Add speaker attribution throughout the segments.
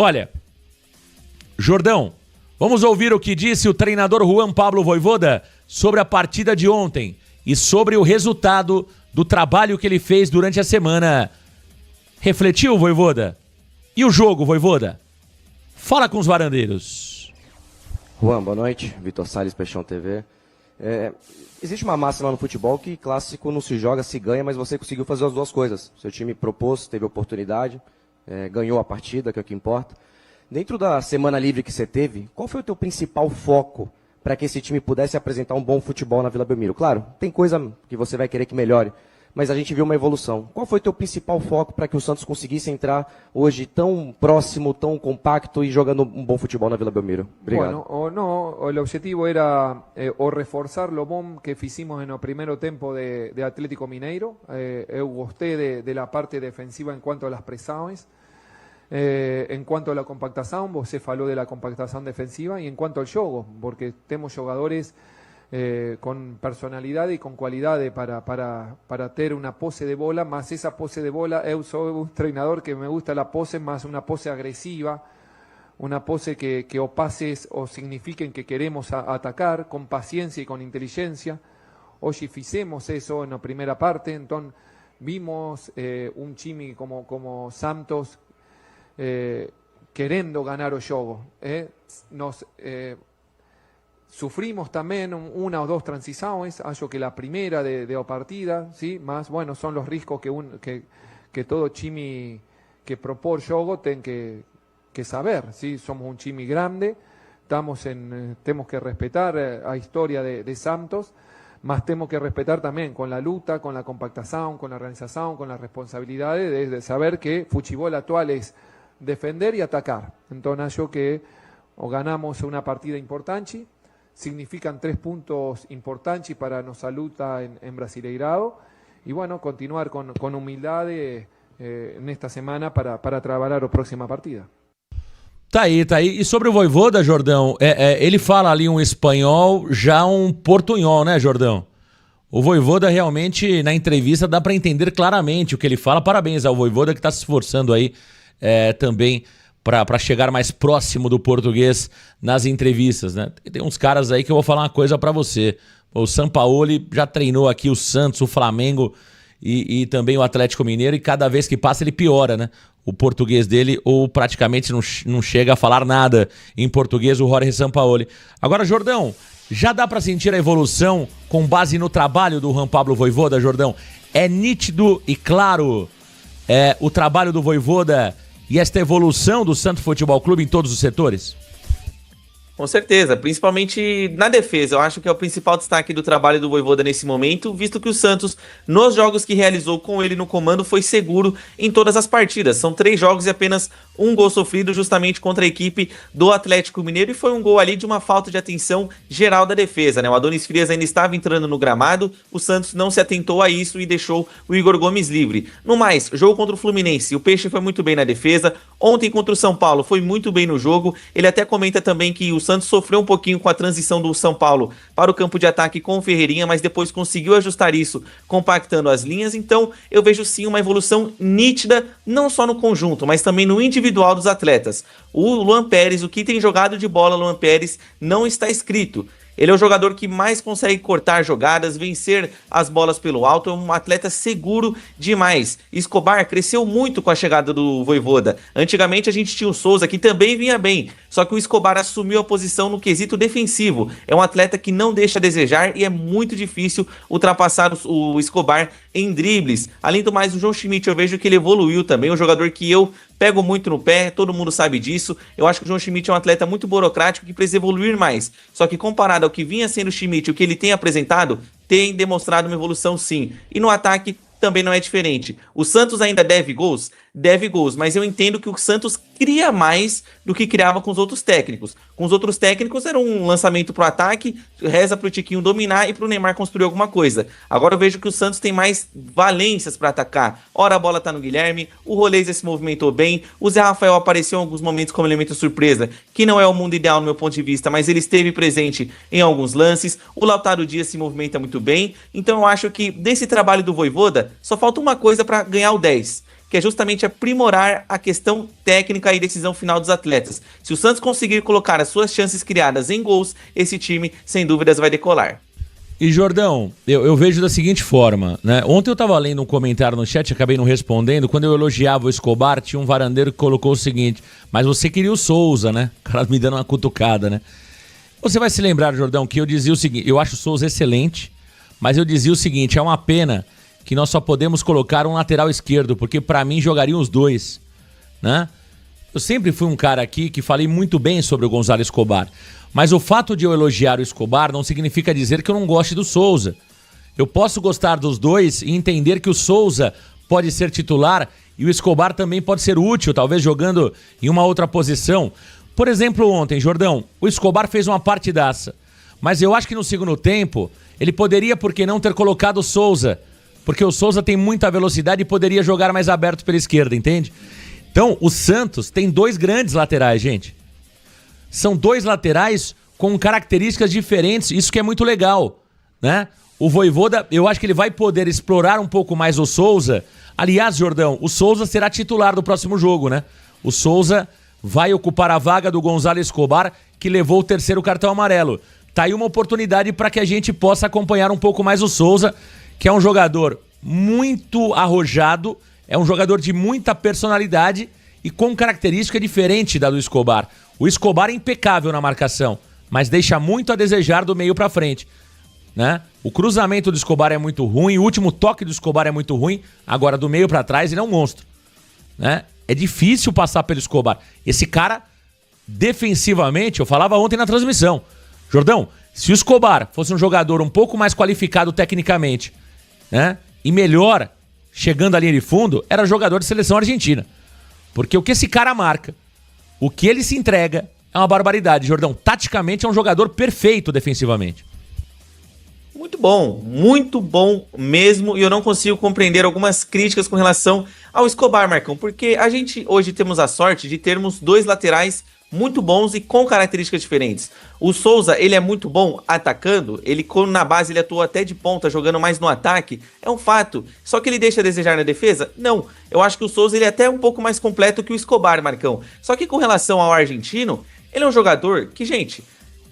Speaker 1: Olha, Jordão, vamos ouvir o que disse o treinador Juan Pablo Vojvoda sobre a partida de ontem e sobre o resultado do trabalho que ele fez durante a semana. Refletiu, Vojvoda? E o jogo, Vojvoda? Fala com os varandeiros.
Speaker 2: Juan, boa noite. Vitor Salles, Peixão TV. Existe uma máxima no futebol que clássico não se joga, se ganha, mas você conseguiu fazer as duas coisas. Seu time propôs, teve oportunidade, ganhou a partida, que é o que importa. Dentro da semana livre que você teve, qual foi o teu principal foco para que esse time pudesse apresentar um bom futebol na Vila Belmiro? Claro, tem coisa que você vai querer que melhore, mas a gente viu uma evolução. Qual foi o teu principal foco para que o Santos conseguisse entrar hoje tão próximo, tão compacto e jogando um bom futebol na Vila Belmiro? Obrigado.
Speaker 3: Bueno, el objetivo era o reforzar lo bom que fizimos en el primer tiempo de Atlético Mineiro. Eu gostei de la parte defensiva en cuanto a las presiones. En cuanto a la compactación, você falou de la compactación defensiva, y en cuanto al jogo, porque tenemos jugadores con personalidad y con cualidad para tener una pose de bola, más esa pose de bola, eu soy un entrenador que me gusta la pose, más una pose agresiva, una pose que o pases o signifiquen que queremos atacar, con paciencia y con inteligencia. Hoy fizemos eso en la primera parte, entonces vimos un time como Santos querendo ganar o jogo. Sufrimos también una o dos transiciones, acho que la primera de la partida, ¿sí? Más, bueno, son los riesgos que todo time que propone jogo tiene que saber, ¿sí? Somos un time grande, tenemos que respetar la historia de Santos, más tenemos que respetar también con la lucha, con la compactación, con la organización, con las responsabilidades de saber que fútbol actual es defender y atacar. Entonces yo que o ganamos una partida importante, significan 3 puntos importantes para nuestra lucha en Brasileirado, y bueno, continuar con humildad en esta semana para trabalhar a próxima partida.
Speaker 1: Tá aí. E sobre o Vojvoda, Jordão, ele fala ali um espanhol, já um portunhol, né, Jordão? O Vojvoda realmente, na entrevista, dá para entender claramente o que ele fala. Parabéns ao Vojvoda, que está se esforçando aí também para chegar mais próximo do português nas entrevistas, né? Tem uns caras aí que eu vou falar uma coisa para você. O Sampaoli já treinou aqui o Santos, o Flamengo e também o Atlético Mineiro, e cada vez que passa ele piora, né? O português dele, ou praticamente não chega a falar nada em português, o Jorge Sampaoli. Agora, Jordão, já dá para sentir a evolução com base no trabalho do Juan Pablo Vojvoda, Jordão? É nítido e claro o trabalho do Vojvoda e esta evolução do Santos Futebol Clube em todos os setores?
Speaker 4: Com certeza, principalmente na defesa. Eu acho que é o principal destaque do trabalho do Vojvoda nesse momento, visto que o Santos, nos jogos que realizou com ele no comando, foi seguro em todas as partidas. São 3 jogos e apenas um gol sofrido, justamente contra a equipe do Atlético Mineiro, e foi um gol ali de uma falta de atenção geral da defesa, né? O Adonis Frias ainda estava entrando no gramado, o Santos não se atentou a isso e deixou o Igor Gomes livre. No mais, jogo contra o Fluminense, o Peixe foi muito bem na defesa. Ontem contra o São Paulo foi muito bem no jogo. Ele até comenta também que o Santos sofreu um pouquinho com a transição do São Paulo para o campo de ataque com o Ferreirinha, mas depois conseguiu ajustar isso, compactando as linhas. Então eu vejo sim uma evolução nítida, não só no conjunto, mas também no individual dos atletas. O Luan Pérez, o que tem jogado de bola, Luan Pérez, não está escrito. Ele é o jogador que mais consegue cortar jogadas, vencer as bolas pelo alto, é um atleta seguro demais. Escobar cresceu muito com a chegada do Vojvoda. Antigamente a gente tinha o Souza, que também vinha bem, só que o Escobar assumiu a posição no quesito defensivo. É um atleta que não deixa a desejar e é muito difícil ultrapassar o Escobar em dribles. Além do mais, o João Schmidt, eu vejo que ele evoluiu também, um jogador que eu pego muito no pé, todo mundo sabe disso. Eu acho que o João Schmidt é um atleta muito burocrático que precisa evoluir mais. Só que comparado ao que vinha sendo o Schmidt, o que ele tem apresentado, tem demonstrado uma evolução sim. E no ataque também não é diferente. O Santos ainda deve gols? Deve gols, mas eu entendo que o Santos cria mais do que criava com os outros técnicos. Com os outros técnicos era um lançamento pro ataque, reza pro Tiquinho dominar e pro Neymar construir alguma coisa. Agora eu vejo que o Santos tem mais valências para atacar. Ora a bola tá no Guilherme, o Roleza se movimentou bem, o Zé Rafael apareceu em alguns momentos como elemento surpresa, que não é o mundo ideal no meu ponto de vista, mas ele esteve presente em alguns lances. O Lautaro Dias se movimenta muito bem. Então eu acho que desse trabalho do Vojvoda só falta uma coisa para ganhar o 10, que é justamente aprimorar a questão técnica e decisão final dos atletas. Se o Santos conseguir colocar as suas chances criadas em gols, esse time, sem dúvidas, vai decolar.
Speaker 1: E Jordão, eu vejo da seguinte forma, né? Ontem eu tava lendo um comentário no chat, acabei não respondendo. Quando eu elogiava o Escobar, tinha um varandeiro que colocou o seguinte: mas você queria o Souza, né? O cara me dando uma cutucada, né? Você vai se lembrar, Jordão, que eu dizia o seguinte: eu acho o Souza excelente, mas eu dizia o seguinte: é uma pena que nós só podemos colocar um lateral esquerdo, porque pra mim jogariam os dois, né? Eu sempre fui um cara aqui que falei muito bem sobre o Gonzalo Escobar, mas o fato de eu elogiar o Escobar não significa dizer que eu não goste do Souza. Eu posso gostar dos dois e entender que o Souza pode ser titular e o Escobar também pode ser útil, talvez jogando em uma outra posição. Por exemplo, ontem, Jordão, o Escobar fez uma partidaça, mas eu acho que no segundo tempo ele poderia, por que não, ter colocado o Souza, porque o Souza tem muita velocidade e poderia jogar mais aberto pela esquerda, entende? Então, o Santos tem dois grandes laterais, gente. São dois laterais com características diferentes, isso que é muito legal, né? O Vojvoda, eu acho que ele vai poder explorar um pouco mais o Souza. Aliás, Jordão, o Souza será titular do próximo jogo, né? O Souza vai ocupar a vaga do Gonzalo Escobar, que levou o terceiro cartão amarelo. Tá aí uma oportunidade para que a gente possa acompanhar um pouco mais o Souza, que é um jogador muito arrojado, é um jogador de muita personalidade e com característica diferente da do Escobar. O Escobar é impecável na marcação, mas deixa muito a desejar do meio para frente, né? O cruzamento do Escobar é muito ruim, o último toque do Escobar é muito ruim, agora do meio para trás ele é um monstro, né? É difícil passar pelo Escobar. Esse cara, defensivamente, eu falava ontem na transmissão, Jordão, se o Escobar fosse um jogador um pouco mais qualificado tecnicamente, né, e melhor chegando à linha de fundo, era jogador de seleção argentina. Porque o que esse cara marca, o que ele se entrega, é uma barbaridade, Jordão. Taticamente é um jogador perfeito defensivamente.
Speaker 4: Muito bom mesmo, e eu não consigo compreender algumas críticas com relação ao Escobar, Marcão, porque a gente hoje temos a sorte de termos dois laterais muito bons e com características diferentes. O Souza, ele é muito bom atacando, ele quando na base ele atua até de ponta, jogando mais no ataque, é um fato. Só que ele deixa a desejar na defesa? Não. Eu acho que o Souza ele é até um pouco mais completo que o Escobar, Marcão. Só que com relação ao argentino, ele é um jogador que, gente,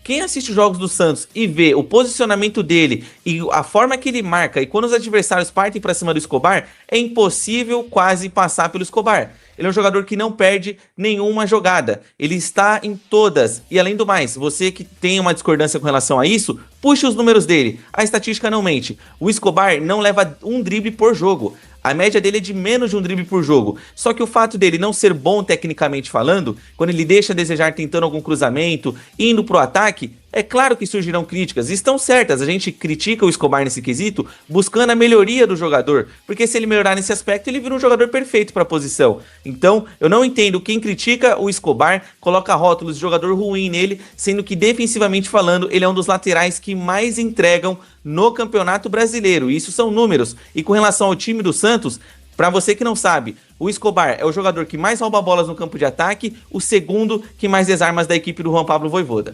Speaker 4: quem assiste os jogos do Santos e vê o posicionamento dele e a forma que ele marca e quando os adversários partem para cima do Escobar, é impossível quase passar pelo Escobar. Ele é um jogador que não perde nenhuma jogada. Ele está em todas. E além do mais, você que tem uma discordância com relação a isso, puxe os números dele. A estatística não mente. O Escobar não leva um drible por jogo. A média dele é de menos de um drible por jogo. Só que o fato dele não ser bom tecnicamente falando, quando ele deixa a desejar tentando algum cruzamento, indo pro ataque, é claro que surgirão críticas. E estão certas, a gente critica o Escobar nesse quesito, buscando a melhoria do jogador. Porque se ele melhorar nesse aspecto, ele vira um jogador perfeito para a posição. Então, eu não entendo quem critica o Escobar, coloca rótulos de jogador ruim nele, sendo que defensivamente falando, ele é um dos laterais que mais entregam no Campeonato Brasileiro. Isso são números. E com relação ao time do Santos, para você que não sabe, o Escobar é o jogador que mais rouba bolas no campo de ataque, o segundo que mais desarma da equipe do Juan Pablo Vojvoda.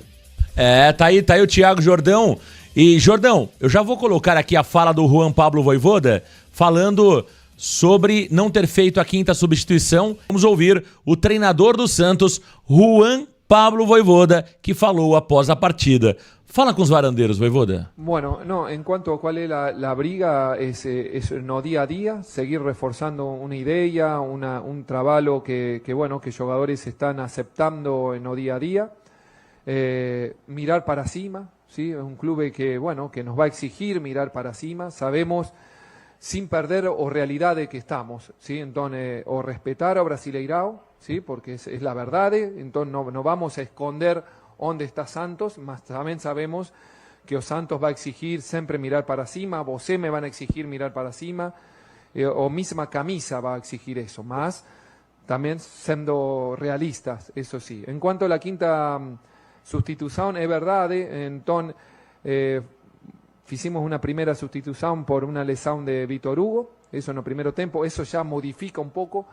Speaker 1: Tá aí o Thiago Jordão. E, Jordão, eu já vou colocar aqui a fala do Juan Pablo Vojvoda, falando sobre não ter feito a quinta substituição. Vamos ouvir o treinador do Santos, Juan Pablo Vojvoda, que falou após a partida. Fala con los baranderos, Vojvoda.
Speaker 3: Bueno, no, en cuanto a cuál es la briga, es no día a día, seguir reforzando una idea, un trabajo que jugadores están aceptando en no día a día, mirar para cima, ¿sí? Es un club que nos va a exigir mirar para cima, sabemos sin perder o realidad de que estamos, ¿sí? Entonces, o respetar a Brasileirao, ¿sí? Porque es la verdad, entonces no vamos a esconder onde está Santos, mas también sabemos que o Santos va a exigir siempre mirar para cima, você me van a exigir mirar para cima, o misma camisa va a exigir eso, más también siendo realistas, eso sí. En cuanto a la quinta sustitución, es verdad, entonces hicimos una primera sustitución por una lesión de Vitor Hugo, eso en el primer tiempo, eso ya modifica un poco,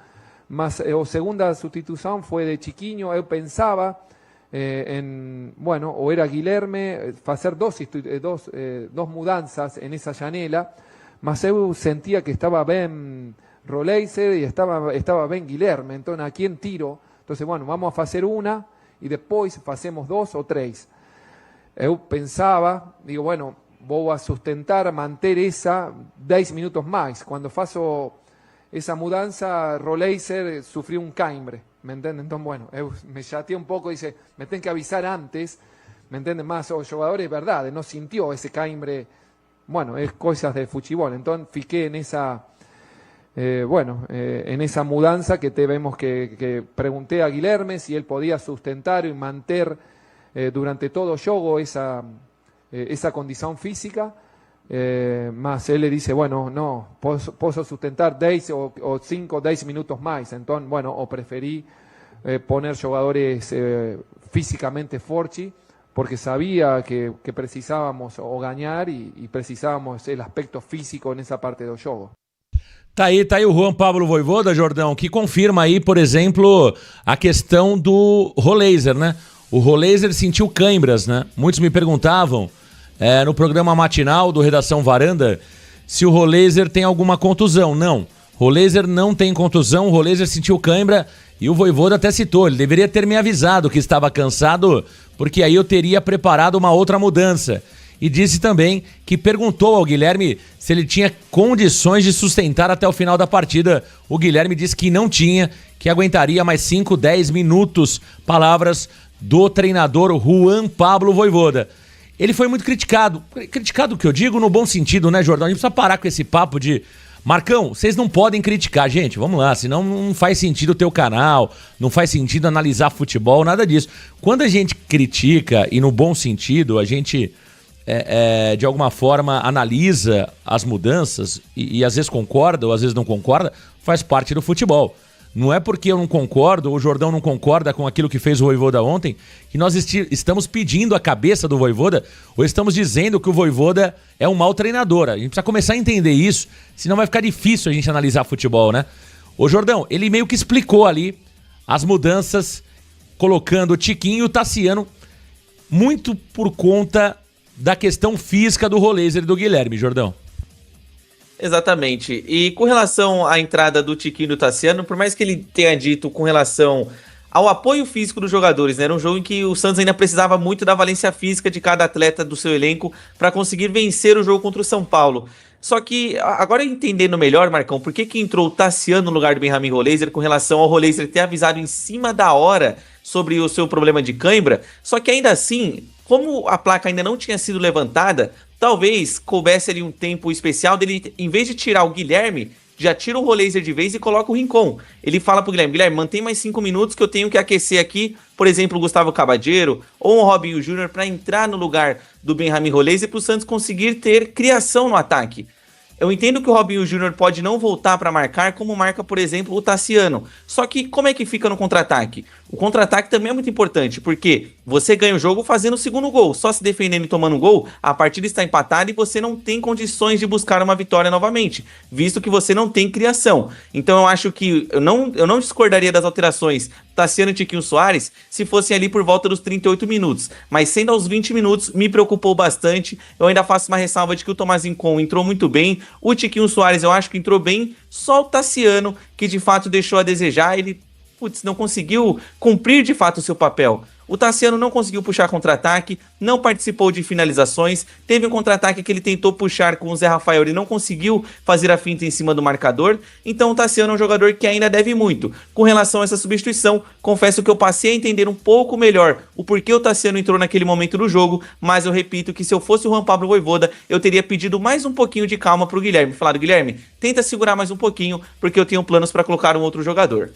Speaker 3: más o segunda sustitución fue de Chiquinho, yo pensaba o era Guilherme, hacer dos mudanzas en esa janela, mas eu sentía que estaba bien Roleiser y estaba Ben Guilherme. Entonces, ¿a quién tiro? Entonces, bueno, vamos a hacer una y después hacemos 2 o 3. Eu pensava, digo, bueno, vou a sustentar, manter essa 10 minutos mais. Quando faço essa mudança, Roleiser sofreu um caimbre, ¿me entende? Então, bueno, eu me chateei um pouco, disse, me tem que avisar antes, ¿me entende? Mas o jogador é verdade, não sentiu esse caimbre, bueno, é coisas de futebol. Então, fiquei en esa, en esa mudanza que tuvimos que pregunté a Guilherme si él podía sustentar y manter durante todo el juego esa condición física, mas él le dice, bueno, no, puedo sustentar 10 o 5 o 10 minutos más. Entonces, bueno, o preferí poner jugadores físicamente fortes, porque sabía que precisábamos o ganar y precisábamos el aspecto físico en esa parte del juego.
Speaker 1: Tá aí o Juan Pablo Vojvoda, Jordão, que confirma aí, por exemplo, a questão do Roleiser, né? O Roleiser sentiu cãibras, né? Muitos me perguntavam no programa matinal do Redação Varanda se o Roleiser tem alguma contusão. Não, Roleiser não tem contusão, o Roleiser sentiu cãibra e o Vojvoda até citou, ele deveria ter me avisado que estava cansado, porque aí eu teria preparado uma outra mudança. E disse também que perguntou ao Guilherme se ele tinha condições de sustentar até o final da partida. O Guilherme disse que não tinha, que aguentaria mais 5, 10 minutos. Palavras do treinador Juan Pablo Vojvoda. Ele foi muito criticado. Criticado o que eu digo no bom sentido, né, Jordão? A gente precisa parar com esse papo de... Marcão, vocês não podem criticar, gente, vamos lá, senão não faz sentido o teu canal, não faz sentido analisar futebol, nada disso. Quando a gente critica, e no bom sentido, a gente... de alguma forma analisa as mudanças e às vezes concorda ou às vezes não concorda, faz parte do futebol. Não é porque eu não concordo ou o Jordão não concorda com aquilo que fez o Vojvoda ontem que nós estamos pedindo a cabeça do Vojvoda ou estamos dizendo que o Vojvoda é um mau treinador. A gente precisa começar a entender isso, senão vai ficar difícil a gente analisar futebol, né? O Jordão, ele meio que explicou ali as mudanças, colocando o Tiquinho e o Tassiano muito por conta da questão física do Roleiser e do Guilherme, Jordão.
Speaker 4: Exatamente. E com relação à entrada do Tiquinho e do Tassiano, por mais que ele tenha dito com relação ao apoio físico dos jogadores, né? Era um jogo em que o Santos ainda precisava muito da valência física de cada atleta do seu elenco para conseguir vencer o jogo contra o São Paulo. Só que, agora entendendo melhor, Marcão, por que entrou o Tassiano no lugar do Benjamin Roleiser com relação ao Roleiser ter avisado em cima da hora sobre o seu problema de cãibra, só que ainda assim... Como a placa ainda não tinha sido levantada, talvez coubesse ali um tempo especial dele, em vez de tirar o Guilherme, já tira o Roleiser de vez e coloca o Rincon. Ele fala pro Guilherme, mantém mais 5 minutos que eu tenho que aquecer aqui, por exemplo, o Gustavo Cabadeiro ou o Robinho Júnior para entrar no lugar do Benjamin Roleiser para o Santos conseguir ter criação no ataque. Eu entendo que o Robinho Júnior pode não voltar para marcar, como marca, por exemplo, o Tassiano. Só que como é que fica no contra-ataque? O contra-ataque também é muito importante, porque você ganha o jogo fazendo o segundo gol. Só se defendendo e tomando um gol, a partida está empatada e você não tem condições de buscar uma vitória novamente, visto que você não tem criação. Então eu acho que eu não discordaria das alterações Tassiano e Tiquinho Soares se fossem ali por volta dos 38 minutos. Mas sendo aos 20 minutos, me preocupou bastante. Eu ainda faço uma ressalva de que o Tomás Rincon entrou muito bem. O Tiquinho Soares eu acho que entrou bem. Só o Tassiano que de fato deixou a desejar. Ele não conseguiu cumprir de fato o seu papel. O Tassiano não conseguiu puxar contra-ataque, não participou de finalizações, teve um contra-ataque que ele tentou puxar com o Zé Rafael e não conseguiu fazer a finta em cima do marcador, então o Tassiano é um jogador que ainda deve muito. Com relação a essa substituição, confesso que eu passei a entender um pouco melhor o porquê o Tassiano entrou naquele momento do jogo, mas eu repito que se eu fosse o Juan Pablo Vojvoda, eu teria pedido mais um pouquinho de calma para o Guilherme, falado, Guilherme, tenta segurar mais um pouquinho, porque eu tenho planos para colocar um outro jogador.